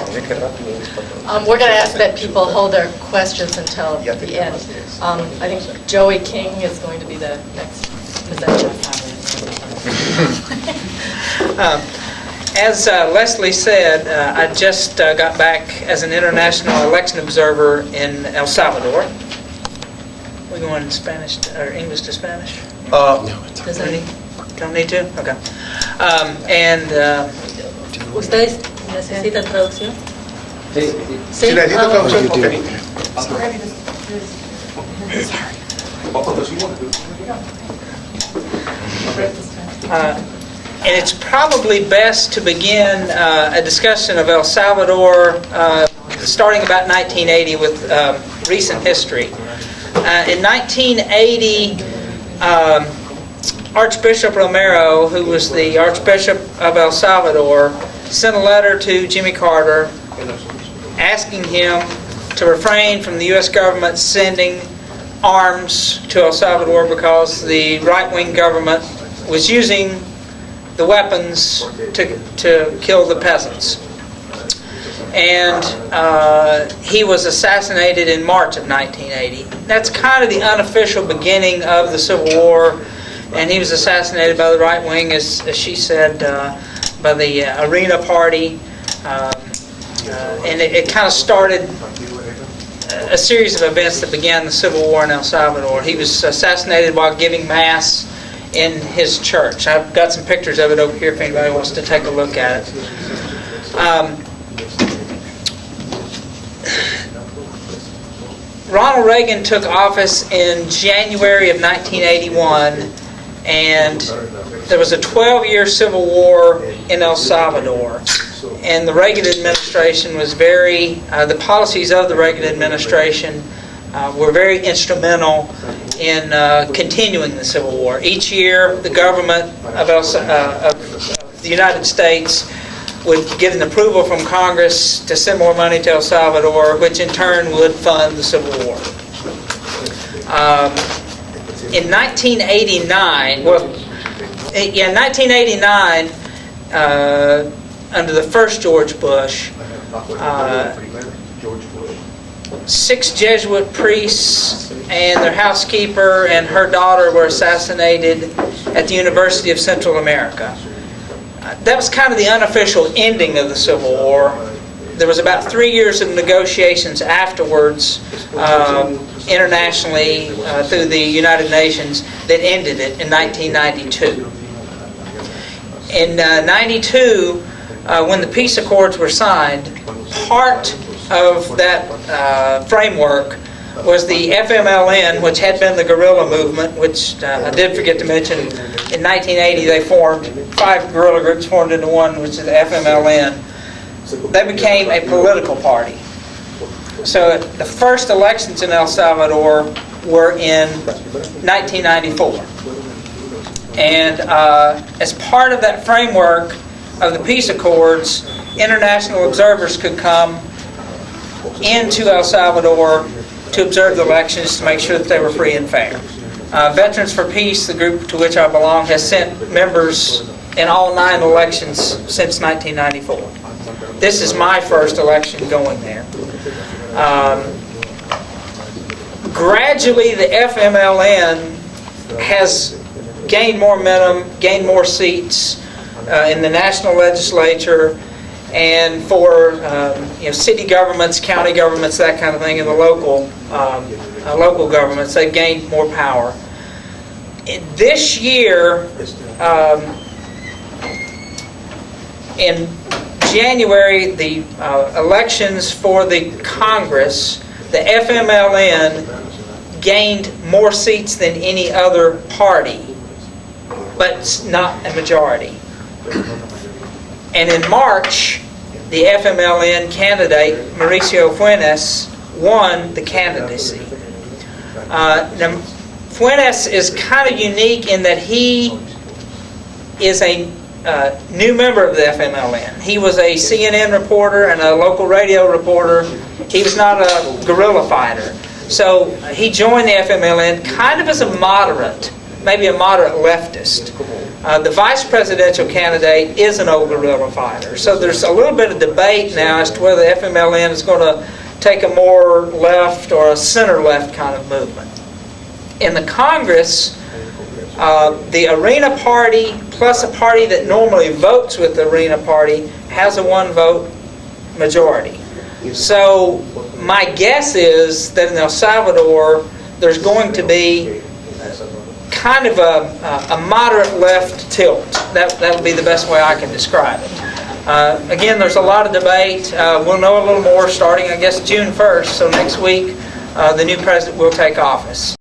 We're going to ask that people hold their questions until the end. I think Joey King is going to be the next presenter. As Lesley said, I just got back as an international election observer in El Salvador. We going in Spanish or English to Spanish? No, it's Does any? Don't need to? Okay. ¿Ustedes necesitan traducción? Sí. Sí. necesito traducción, ok. And it's probably best to begin a discussion of El Salvador starting about 1980 with recent history. In 1980, Archbishop Romero, who was the Archbishop of El Salvador, sent a letter to Jimmy Carter asking him to refrain from the U.S. government sending arms to El Salvador because the right-wing government was using the weapons to kill the peasants. And he was assassinated in March of 1980. That's kind of the unofficial beginning of the Civil War. And he was assassinated by the right wing, as she said, by the Arena Party. And it kind of started a series of events that began the Civil War in El Salvador. He was assassinated while giving Mass in his church. I've got some pictures of it over here if anybody wants to take a look at it. Ronald Reagan took office in January of 1981, and there was a 12-year civil war in El Salvador. And the Reagan administration was the policies of the Reagan administration were very instrumental in continuing the Civil War. Each year, the government of the United States would get an approval from Congress to send more money to El Salvador, which in turn would fund the Civil War. In 1989, under the first George Bush, 6 Jesuit priests and their housekeeper and her daughter were assassinated at the University of Central America. That was kind of the unofficial ending of the Civil War. There was about 3 years of negotiations afterwards, internationally through the United Nations, that ended it in 1992. In 92, when the peace accords were signed, part of that framework was the FMLN, which had been the guerrilla movement, which I did forget to mention. In 1980, they formed 5 guerrilla groups formed into one, which is the FMLN. They became a political party. So the first elections in El Salvador were in 1994. And as part of that framework of the peace accords, international observers could come into El Salvador to observe the elections to make sure that they were free and fair. Veterans for Peace, the group to which I belong, has sent members in all 9 elections since 1994. This is my first election going there. Gradually, the FMLN has gained more momentum, gained more seats in the national legislature, and for city governments, county governments, that kind of thing, and the local governments, they've gained more power. This year, in January, the elections for the Congress, the FMLN gained more seats than any other party, but not a majority. And in March, the FMLN candidate, Mauricio Funes, won the candidacy. Now, Funes is kind of unique in that he is a new member of the FMLN. He was a CNN reporter and a local radio reporter. He was not a guerrilla fighter. So he joined the FMLN kind of as a moderate, maybe a moderate leftist. The vice presidential candidate is an old guerrilla fighter. So there's a little bit of debate now as to whether the FMLN is going to take a more left or a center-left kind of movement. In the Congress, the Arena Party plus a party that normally votes with the Arena Party has a one-vote majority. So my guess is that in El Salvador there's going to be kind of a moderate left tilt. That would be the best way I can describe it. Again, there's a lot of debate. We'll know a little more starting, I guess, June 1st. So next week, the new president will take office.